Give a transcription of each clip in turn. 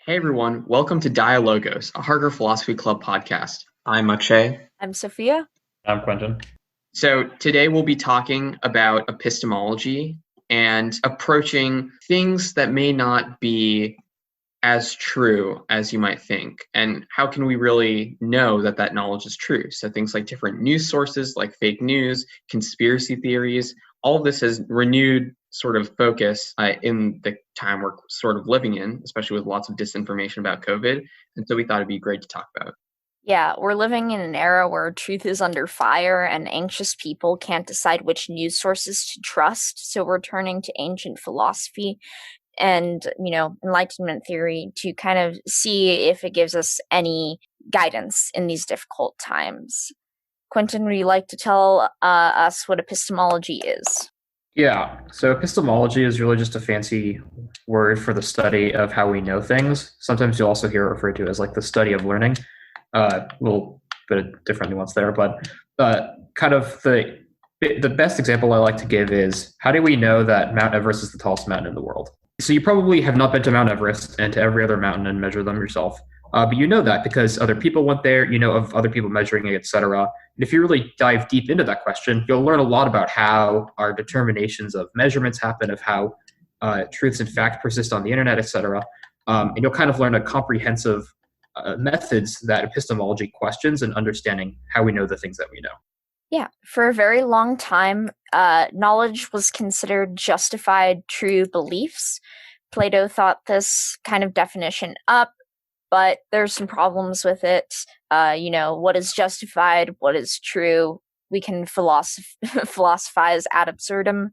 Hey everyone, welcome to Dialogos, a Harker Philosophy Club podcast. I'm Akshay. I'm Sophia. I'm Quentin. So today we'll be talking about epistemology and approaching things that may not be as true as you might think. And how can we really know that that knowledge is true? So things like different news sources like fake news, conspiracy theories, all of this has renewed sort of focus in the time we're sort of living in, especially with lots of disinformation about COVID. And so we thought it'd be great to talk about. Yeah, we're living in an era where truth is under fire and anxious people can't decide which news sources to trust. So we're turning to ancient philosophy and, Enlightenment theory to kind of see if it gives us any guidance in these difficult times. Quentin, would you like to tell us what epistemology is? Yeah, so epistemology is really just a fancy word for the study of how we know things. Sometimes you'll also hear it referred to as like the study of learning. A little bit of different nuance there, but kind of the best example I like to give is, how do we know that Mount Everest is the tallest mountain in the world? So you probably have not been to Mount Everest and to every other mountain and measure them yourself. But you know that because other people went there, you know of other people measuring it, etc. And if you really dive deep into that question, you'll learn a lot about how our determinations of measurements happen, of how truths in fact persist on the internet, etc. And you'll kind of learn a comprehensive methods that epistemology questions and understanding how we know the things that we know. Yeah, for a very long time, knowledge was considered justified true beliefs. Plato thought this kind of definition up, but there's some problems with it. What is justified, what is true, we can philosophize ad absurdum.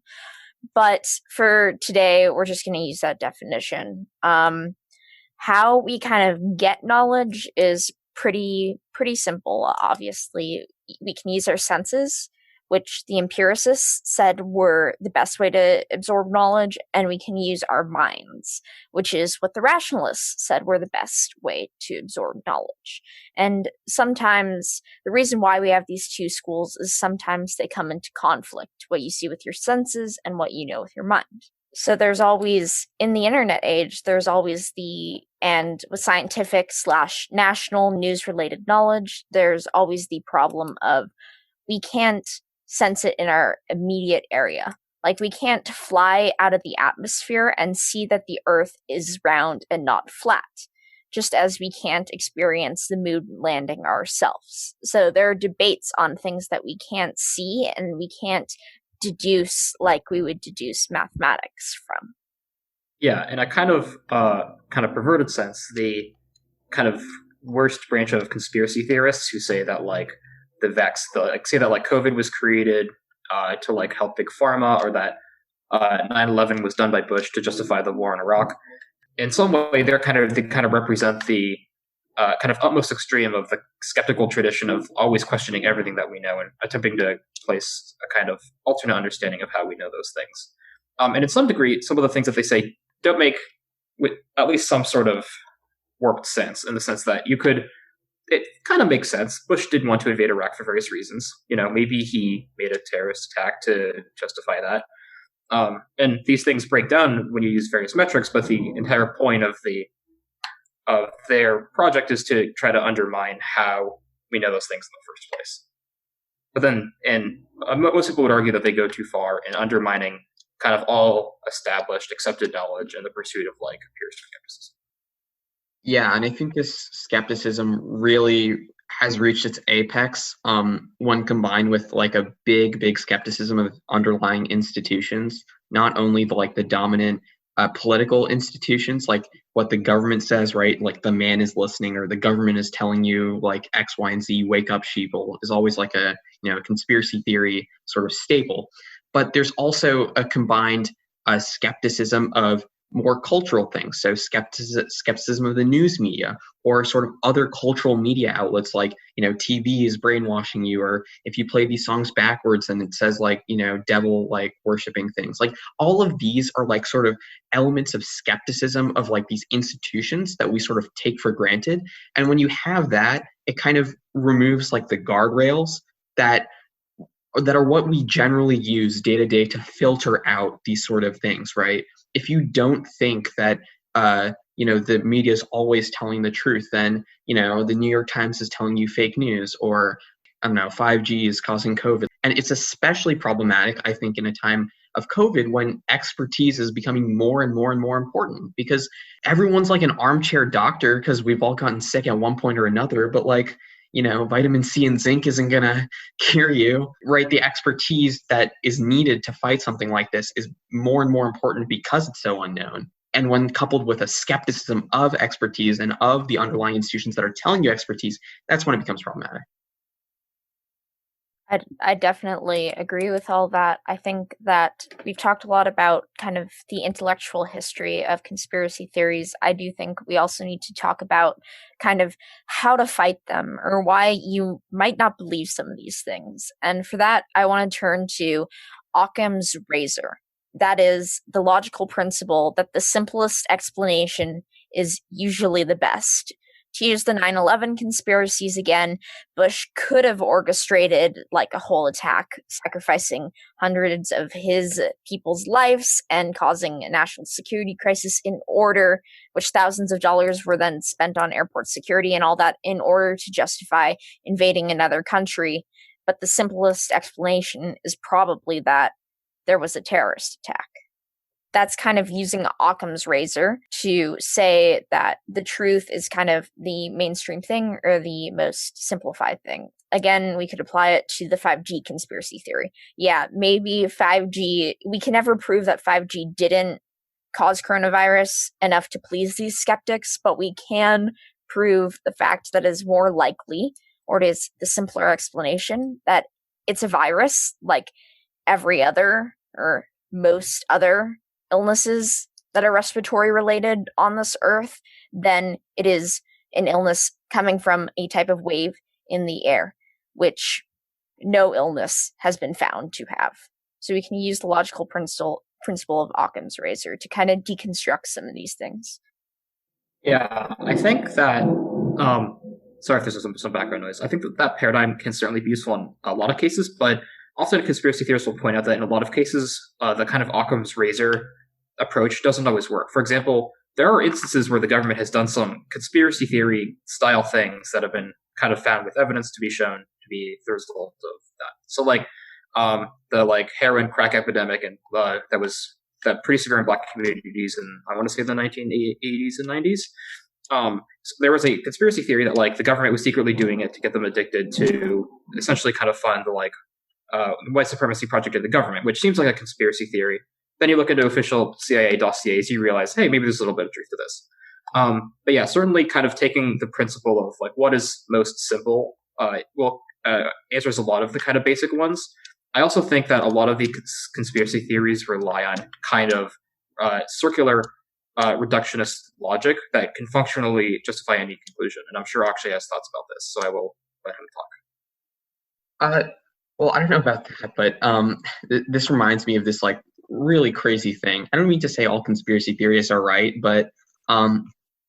But for today, we're just going to use that definition. How we kind of get knowledge is pretty simple, obviously. We can use our senses, which the empiricists said were the best way to absorb knowledge, and we can use our minds, which is what the rationalists said were the best way to absorb knowledge. And sometimes the reason why we have these two schools is sometimes they come into conflict, what you see with your senses and what you know with your mind. So there's always, in the internet age, there's always and with scientific / national news related knowledge, there's always the problem of we can't sense it in our immediate area. Like, we can't fly out of the atmosphere and see that the Earth is round and not flat, just as we can't experience the moon landing ourselves. So there are debates on things that we can't see and we can't deduce like we would deduce mathematics from. Yeah, in a kind of perverted sense, the kind of worst branch of conspiracy theorists who say that say that COVID was created to help big pharma, or that 9/11 was done by Bush to justify the war in Iraq. In some way, they kind of represent the kind of utmost extreme of the skeptical tradition of always questioning everything that we know and attempting to place a kind of alternate understanding of how we know those things. And in some degree, some of the things that they say don't make with at least some sort of warped sense, in the sense that it kind of makes sense. Bush didn't want to invade Iraq for various reasons. Maybe he made a terrorist attack to justify that. And these things break down when you use various metrics, but the entire point of their project is to try to undermine how we know those things in the first place. But then, most people would argue that they go too far in undermining kind of all established, accepted knowledge in the pursuit of pure skepticism. Yeah, and I think this skepticism really has reached its apex when combined with a big skepticism of underlying institutions, not only the dominant political institutions, like what the government says, right? Like, the man is listening, or the government is telling you X, Y, and Z, wake up, sheeple, is always a conspiracy theory sort of staple. But there's also a combined skepticism of more cultural things. So skepticism of the news media, or sort of other cultural media outlets, TV is brainwashing you, or if you play these songs backwards and it says devil worshiping things. All of these are sort of elements of skepticism of these institutions that we sort of take for granted. And when you have that, it kind of removes the guardrails that are what we generally use day to day to filter out these sort of things, right? If you don't think that the media is always telling the truth, then, the New York Times is telling you fake news, or I don't know, 5G is causing COVID. And it's especially problematic, I think, in a time of COVID when expertise is becoming more and more and more important, because everyone's like an armchair doctor because we've all gotten sick at one point or another. But like, vitamin C and zinc isn't going to cure you, right? The expertise that is needed to fight something like this is more and more important because it's so unknown. And when coupled with a skepticism of expertise and of the underlying institutions that are telling you expertise, that's when it becomes problematic. I definitely agree with all that. I think that we've talked a lot about kind of the intellectual history of conspiracy theories. I do think we also need to talk about kind of how to fight them, or why you might not believe some of these things. And for that, I want to turn to Occam's razor. That is the logical principle that the simplest explanation is usually the best. To use the 9/11 conspiracies again, Bush could have orchestrated like a whole attack, sacrificing hundreds of his people's lives and causing a national security crisis which thousands of dollars were then spent on airport security and all that in order to justify invading another country. But the simplest explanation is probably that there was a terrorist attack. That's kind of using Occam's razor to say that the truth is kind of the mainstream thing or the most simplified thing. Again, we could apply it to the 5G conspiracy theory. Yeah, maybe 5G, we can never prove that 5G didn't cause coronavirus enough to please these skeptics, but we can prove the fact that it is more likely, or it is the simpler explanation, that it's a virus like every other or most other illnesses that are respiratory related on this earth, then it is an illness coming from a type of wave in the air, which no illness has been found to have. So we can use the logical principle of Occam's razor to kind of deconstruct some of these things. Yeah, I think that, sorry if there's some background noise, I think that paradigm can certainly be useful in a lot of cases, but also conspiracy theorists will point out that in a lot of cases, the kind of Occam's razor approach doesn't always work. For example, there are instances where the government has done some conspiracy theory style things that have been kind of found with evidence to be shown to be the result of that. So like the heroin crack epidemic, and that was pretty severe in black communities in, I want to say, the 1980s and 90s. So there was a conspiracy theory that like the government was secretly doing it to get them addicted to essentially kind of fund the white supremacy project of the government, which seems like a conspiracy theory. Then you look into official CIA dossiers, you realize, hey, maybe there's a little bit of truth to this. But yeah, certainly kind of taking the principle of like what is most simple answers a lot of the kind of basic ones. I also think that a lot of the conspiracy theories rely on kind of circular reductionist logic that can functionally justify any conclusion. And I'm sure Akshay has thoughts about this, so I will let him talk. Well, I don't know about that, but this reminds me of this like really crazy thing. I don't mean to say all conspiracy theorists are right, but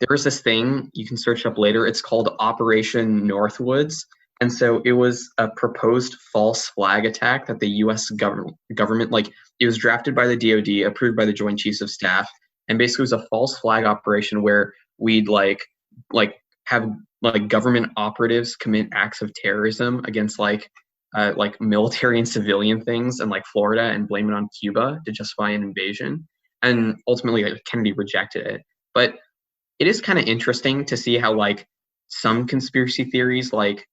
there's this thing, you can search up later, it's called Operation Northwoods. And so it was a proposed false flag attack that the U.S. government, like it was drafted by the DoD, approved by the Joint Chiefs of Staff, and basically it was a false flag operation where we'd like have like government operatives commit acts of terrorism against like military and civilian things in like Florida and blame it on Cuba to justify an invasion. And ultimately Kennedy rejected it. But it is kind of interesting to see how like some conspiracy theories like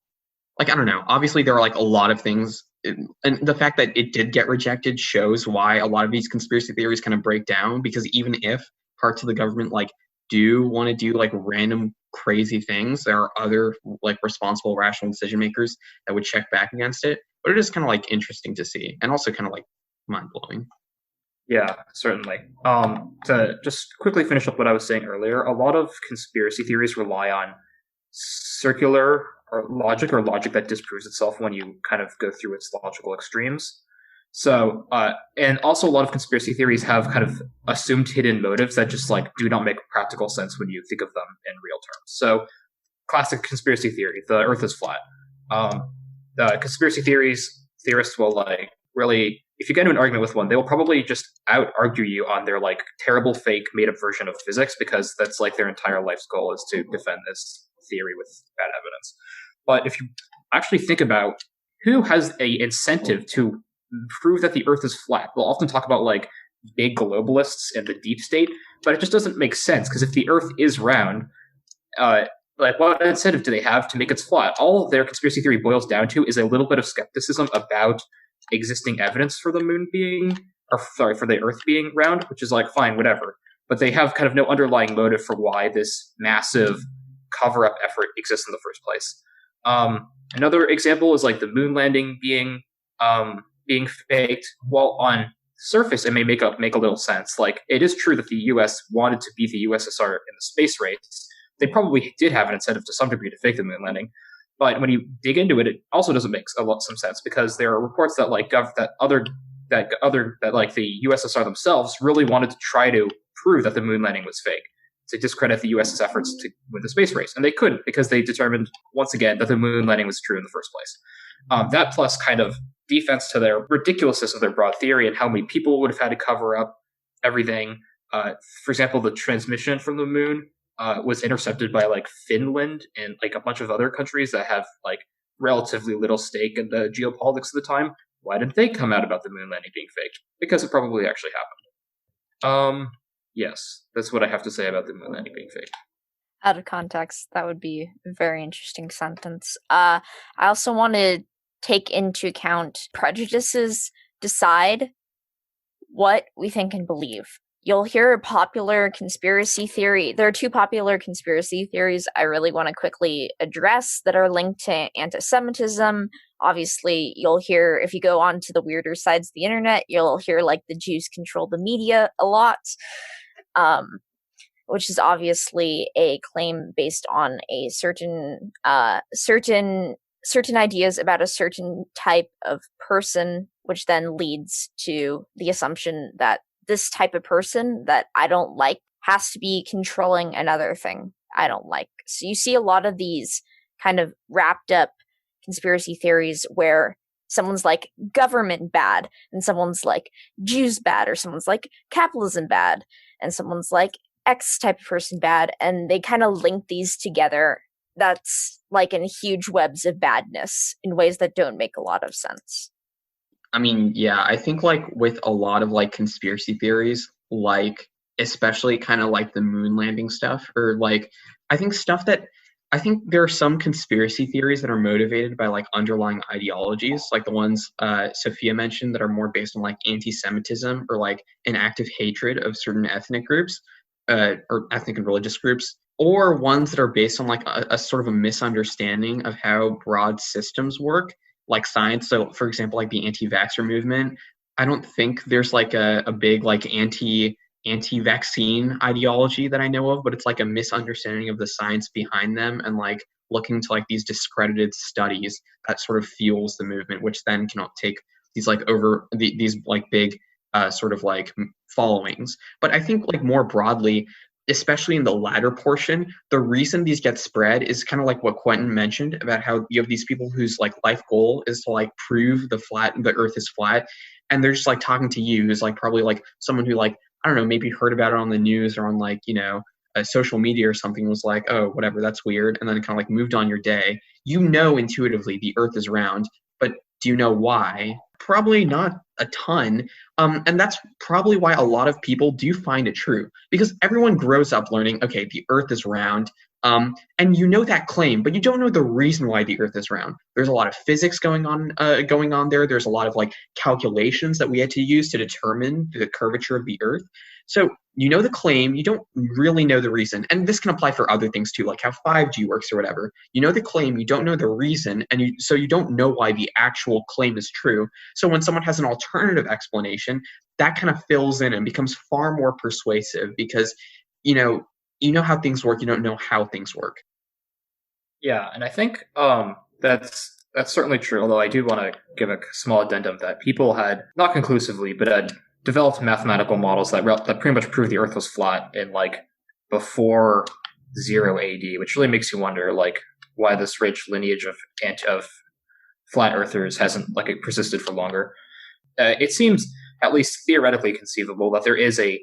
I don't know, obviously there are like a lot of things, and the fact that it did get rejected shows why a lot of these conspiracy theories kind of break down, because even if parts of the government like do want to do like random crazy things, there are other like responsible, rational decision makers that would check back against it. But it is kind of like interesting to see, and also kind of like mind-blowing. Yeah, certainly. To just quickly finish up what I was saying earlier, a lot of conspiracy theories rely on circular or logic that disproves itself when you kind of go through its logical extremes. So, and also a lot of conspiracy theories have kind of assumed hidden motives that just like do not make practical sense when you think of them in real terms. So, classic conspiracy theory: the Earth is flat. The conspiracy theorists will like really if you get into an argument with one, they will probably just out-argue you on their like terrible, fake, made-up version of physics, because that's like their entire life's goal is to defend this theory with bad evidence. But if you actually think about who has a incentive to prove that the Earth is flat, we'll often talk about like big globalists and the deep state, but it just doesn't make sense, because if the Earth is round, like what incentive do they have to make it flat? All their conspiracy theory boils down to is a little bit of skepticism about existing evidence for the moon being, for the Earth being round, which is like, fine, whatever. But they have kind of no underlying motive for why this massive cover-up effort exists in the first place. Another example is like the moon landing being faked. Well, on surface, it may make a little sense. Like, it is true that the U.S. wanted to beat the USSR in the space race. They probably did have an incentive to some degree to fake the moon landing. But when you dig into it, it also doesn't make some sense, because there are reports that like that like the USSR themselves really wanted to try to prove that the moon landing was fake, to discredit the US's efforts to win the space race, and they couldn't, because they determined once again that the moon landing was true in the first place. That plus kind of defense to their ridiculousness of their broad theory and how many people would have had to cover up everything. For example, the transmission from the moon was intercepted by like Finland and like a bunch of other countries that have like relatively little stake in the geopolitics of the time. Why didn't they come out about the moon landing being faked? Because it probably actually happened. Yes, that's what I have to say about the moon landing being faked. Out of context, that would be a very interesting sentence. I also want to take into account prejudices decide what we think and believe. You'll hear a popular conspiracy theory. There are two popular conspiracy theories I really want to quickly address that are linked to anti-Semitism. Obviously, you'll hear, if you go on to the weirder sides of the internet, you'll hear like the Jews control the media a lot, which is obviously a claim based on a certain ideas about a certain type of person, which then leads to the assumption that this type of person that I don't like has to be controlling another thing I don't like. So you see a lot of these kind of wrapped up conspiracy theories where someone's like government bad, and someone's like Jews bad, or someone's like capitalism bad, and someone's like X type of person bad, and they kind of link these together. That's like in huge webs of badness in ways that don't make a lot of sense. I mean, yeah, I think like with a lot of like conspiracy theories, like especially kind of like the moon landing stuff, or like I think there are some conspiracy theories that are motivated by like underlying ideologies, like the ones Sophia mentioned that are more based on like anti-Semitism or like an active hatred of certain ethnic groups or ethnic and religious groups, or ones that are based on like a sort of a misunderstanding of how broad systems work, like science. So for example, like the anti-vaxxer movement, I don't think there's like a big like anti-vaccine ideology that I know of, but it's like a misunderstanding of the science behind them, and like looking to like these discredited studies that sort of fuels the movement, which then cannot take these like these like big sort of like followings. But I think like more broadly, especially in the latter portion, the reason these get spread is kind of like what Quentin mentioned about how you have these people whose like life goal is to like prove the Earth is flat, and they're just like talking to you, who's like probably like someone who like, I don't know, maybe heard about it on the news or on like, you know, social media or something, was like, oh, whatever, that's weird, and then kind of like moved on your day. You know intuitively the Earth is round, but do you know why? Probably not a ton. And that's probably why a lot of people do find it true, because everyone grows up learning, okay, the Earth is round. And you know that claim, but you don't know the reason why the Earth is round. There's a lot of physics going on there. There's a lot of like calculations that we had to use to determine the curvature of the Earth. So you know the claim, you don't really know the reason. And this can apply for other things too, like how 5G works or whatever. You know the claim, you don't know the reason, and so you don't know why the actual claim is true. So when someone has an alternative explanation, that kind of fills in and becomes far more persuasive, because you know how things work, you don't know how things work. Yeah, and I think that's certainly true, although I do want to give a small addendum that people had, not conclusively, but had developed mathematical models that pretty much proved the Earth was flat in like before 0 AD, which really makes you wonder like why this rich lineage of flat earthers hasn't like persisted for longer. it seems at least theoretically conceivable that there is a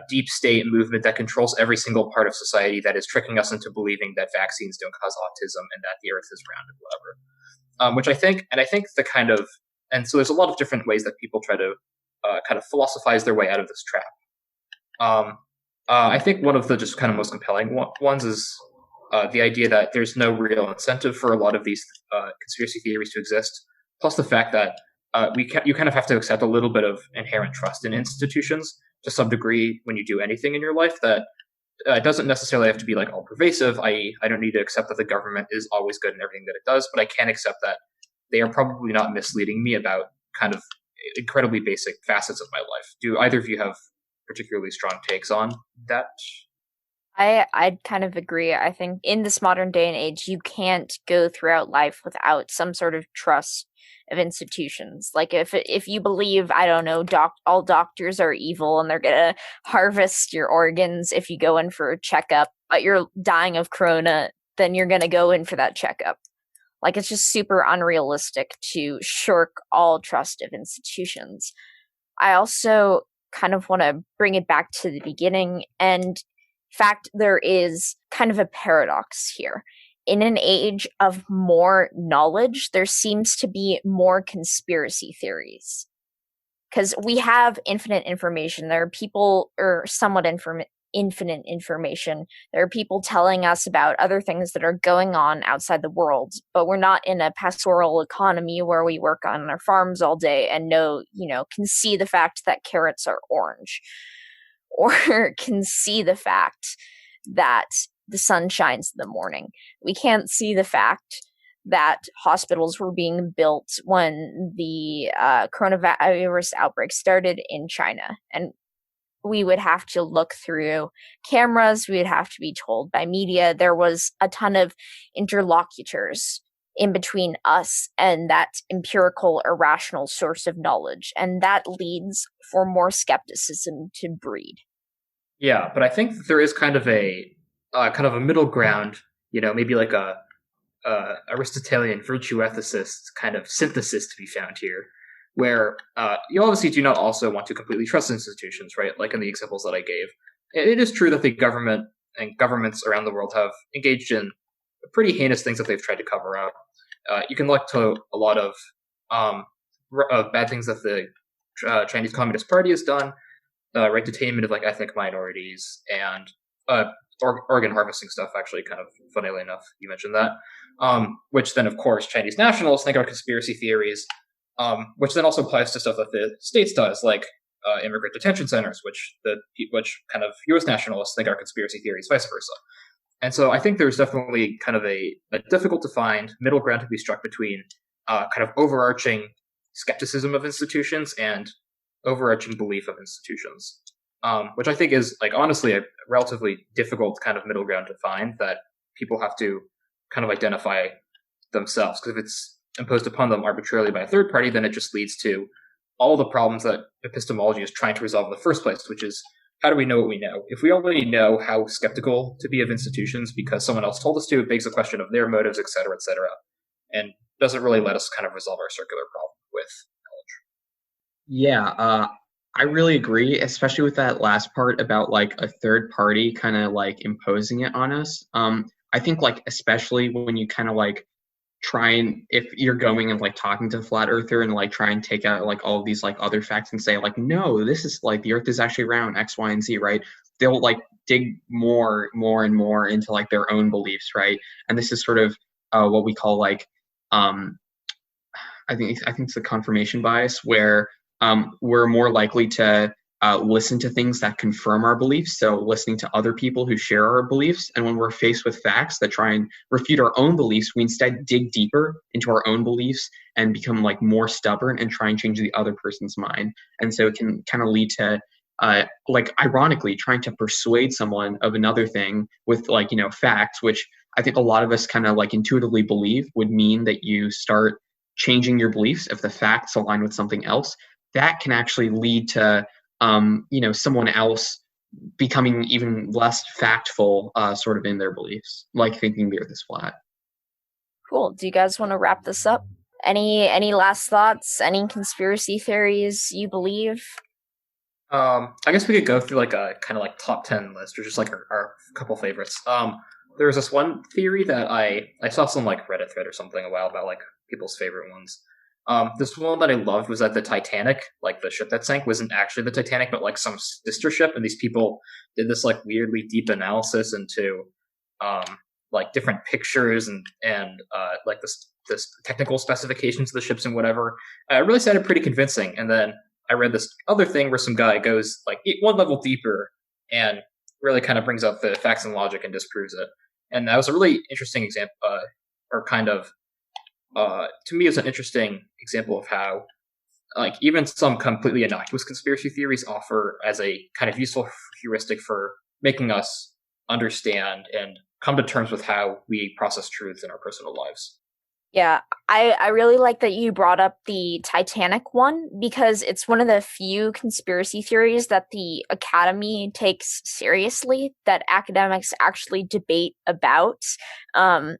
deep state movement that controls every single part of society that is tricking us into believing that vaccines don't cause autism and that the earth is round and whatever. Which I think the kind of, and so there's a lot of different ways that people try to kind of philosophize their way out of this trap. I think one of the just kind of most compelling ones is the idea that there's no real incentive for a lot of these conspiracy theories to exist, plus the fact that you kind of have to accept a little bit of inherent trust in institutions to some degree when you do anything in your life that doesn't necessarily have to be like all pervasive, i.e. I don't need to accept that the government is always good in everything that it does, but I can accept that they are probably not misleading me about kind of incredibly basic facets of my life. Do either of you have particularly strong takes on that? I'd kind of agree. I think in this modern day and age, you can't go throughout life without some sort of trust of institutions. Like if you believe, I don't know, all doctors are evil and they're gonna harvest your organs if you go in for a checkup, but you're dying of corona, then you're gonna go in for that checkup. Like, it's just super unrealistic to shirk all trust of institutions. I also kind of want to bring it back to the beginning, and in fact, there is kind of a paradox here. In an age of more knowledge, there seems to be more conspiracy theories. Because we have infinite information. There are people, or somewhat infinite information. There are people telling us about other things that are going on outside the world, but we're not in a pastoral economy where we work on our farms all day and can see the fact that carrots are orange, or can see the fact that the sun shines in the morning. We can't see the fact that hospitals were being built when the coronavirus outbreak started in China. And we would have to look through cameras. We would have to be told by media. There was a ton of interlocutors in between us and that empirical, irrational source of knowledge. And that leads for more skepticism to breed. Yeah, but I think that there is kind of a middle ground, maybe like a Aristotelian virtue ethicist kind of synthesis to be found here, where you obviously do not also want to completely trust institutions, right? Like in the examples that I gave. It is true that the government and governments around the world have engaged in pretty heinous things that they've tried to cover up. You can look to a lot of bad things that the Chinese Communist Party has done, right? Detainment of like ethnic minorities and organ harvesting stuff, actually, kind of funnily enough, you mentioned that. Which then, of course, Chinese nationalists think are conspiracy theories, which then also applies to stuff that the States does, like immigrant detention centers, which kind of U.S. nationalists think are conspiracy theories, vice versa. And so I think there's definitely kind of a difficult to find middle ground to be struck between kind of overarching skepticism of institutions and overarching belief of institutions, which I think is, like, honestly a relatively difficult kind of middle ground to find that people have to kind of identify themselves, because if it's imposed upon them arbitrarily by a third party, then it just leads to all the problems that epistemology is trying to resolve in the first place, which is, how do we know what we know? If we already know how skeptical to be of institutions because someone else told us to, it begs the question of their motives, et cetera, and doesn't really let us kind of resolve our circular problem with knowledge. Yeah, I really agree, especially with that last part about like a third party kind of like imposing it on us. I think like especially when you kind of like try and, if you're going and like talking to a flat earther and like try and take out like all of these like other facts and say like, no, this is like the earth is actually round X, Y, and Z, right? They'll like dig more and more into like their own beliefs, right? And this is sort of what we call like I think it's the confirmation bias, where we're more likely to listen to things that confirm our beliefs. So listening to other people who share our beliefs. And when we're faced with facts that try and refute our own beliefs, we instead dig deeper into our own beliefs and become like more stubborn and try and change the other person's mind. And so it can kind of lead to like ironically trying to persuade someone of another thing with like, facts, which I think a lot of us kind of like intuitively believe would mean that you start changing your beliefs if the facts align with something else. That can actually lead to someone else becoming even less factful sort of in their beliefs, like thinking the earth is flat. Cool. Do you guys want to wrap this up? Any last thoughts? Any conspiracy theories you believe? I guess we could go through like a kind of like top 10 list, or just like our couple favorites. There's this one theory that I saw some like Reddit thread or something a while about like people's favorite ones. This one that I loved was that the Titanic, like the ship that sank, wasn't actually the Titanic, but like some sister ship, and these people did this like weirdly deep analysis into like different pictures and like this technical specifications of the ships and whatever. It really sounded pretty convincing. And then I read this other thing where some guy goes like one level deeper and really kind of brings up the facts and logic and disproves it. And that was a really interesting example, or kind of, to me, it's an interesting example of how, like, even some completely innocuous conspiracy theories offer as a kind of useful heuristic for making us understand and come to terms with how we process truths in our personal lives. Yeah, I really like that you brought up the Titanic one, because it's one of the few conspiracy theories that the Academy takes seriously, that academics actually debate about on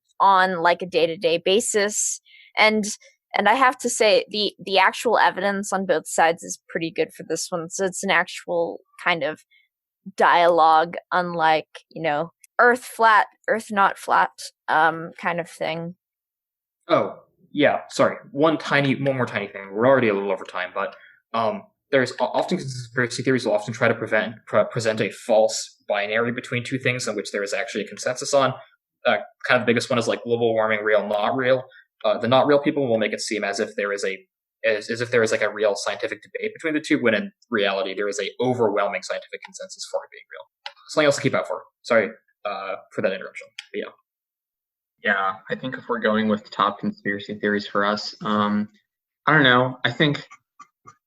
like a day-to-day basis. And I have to say, the actual evidence on both sides is pretty good for this one. So it's an actual kind of dialogue, unlike, Earth flat, Earth not flat kind of thing. Oh, yeah, sorry. One more tiny thing. We're already a little over time, but there's often conspiracy theories will often try to present a false binary between two things in which there is actually a consensus on. Kind of the biggest one is like global warming, real, not real. The not real people will make it seem as if there is like a real scientific debate between the two, when in reality there is a overwhelming scientific consensus for it being real. Something else to keep out for. Sorry for that interruption. But yeah. Yeah, I think if we're going with top conspiracy theories for us, I don't know. I think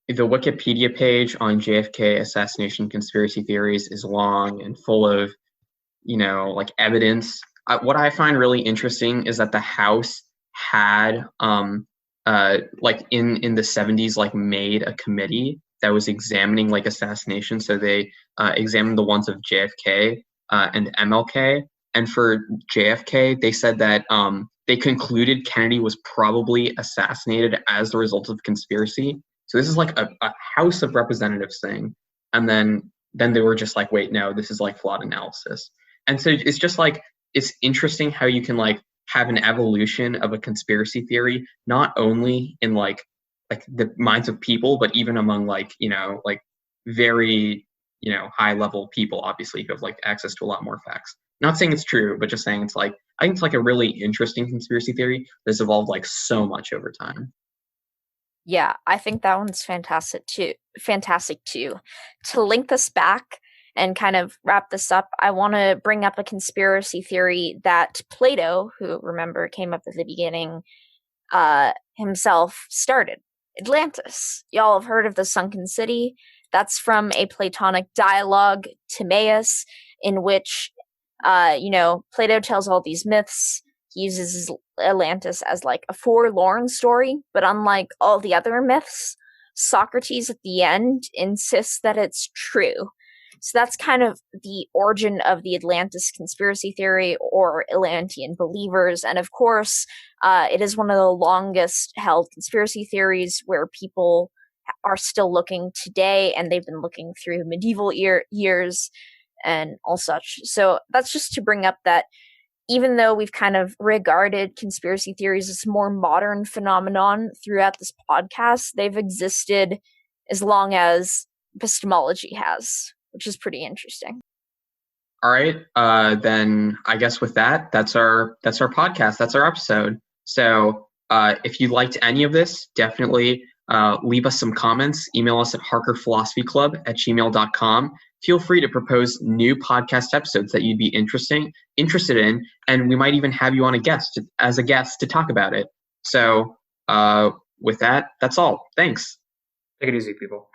the Wikipedia page on JFK assassination conspiracy theories is long and full of, like evidence. What I find really interesting is that the House had, like in the 70s, like made a committee that was examining like assassination. So they examined the ones of JFK and MLK. And for JFK, they said that they concluded Kennedy was probably assassinated as the result of conspiracy. So this is like a House of Representatives thing. And then they were just like, wait, no, this is like flawed analysis. And so it's just like, it's interesting how you can like have an evolution of a conspiracy theory, not only in like the minds of people, but even among like, like very, high level people, obviously, who have like access to a lot more facts. Not saying it's true, but just saying it's like, I think it's like a really interesting conspiracy theory that's evolved like so much over time. Yeah, I think that one's fantastic too. To link this back and kind of wrap this up, I want to bring up a conspiracy theory that Plato, who, remember, came up at the beginning, himself started. Atlantis. Y'all have heard of the sunken city? That's from a Platonic dialogue, Timaeus, in which Plato tells all these myths. He uses Atlantis as like a forlorn story, but unlike all the other myths, Socrates at the end insists that it's true. So that's kind of the origin of the Atlantis conspiracy theory, or Atlantean believers. And of course, it is one of the longest held conspiracy theories where people are still looking today, and they've been looking through medieval years and all such. So that's just to bring up that even though we've kind of regarded conspiracy theories as a more modern phenomenon throughout this podcast, they've existed as long as epistemology has, which is pretty interesting. All right, then I guess with that, that's our podcast. That's our episode. So if you liked any of this, definitely leave us some comments. Email us at harkerphilosophyclub@gmail.com. Feel free to propose new podcast episodes that you'd be interested in, and we might even have you on as a guest to talk about it. So with that, that's all. Thanks. Take it easy, people.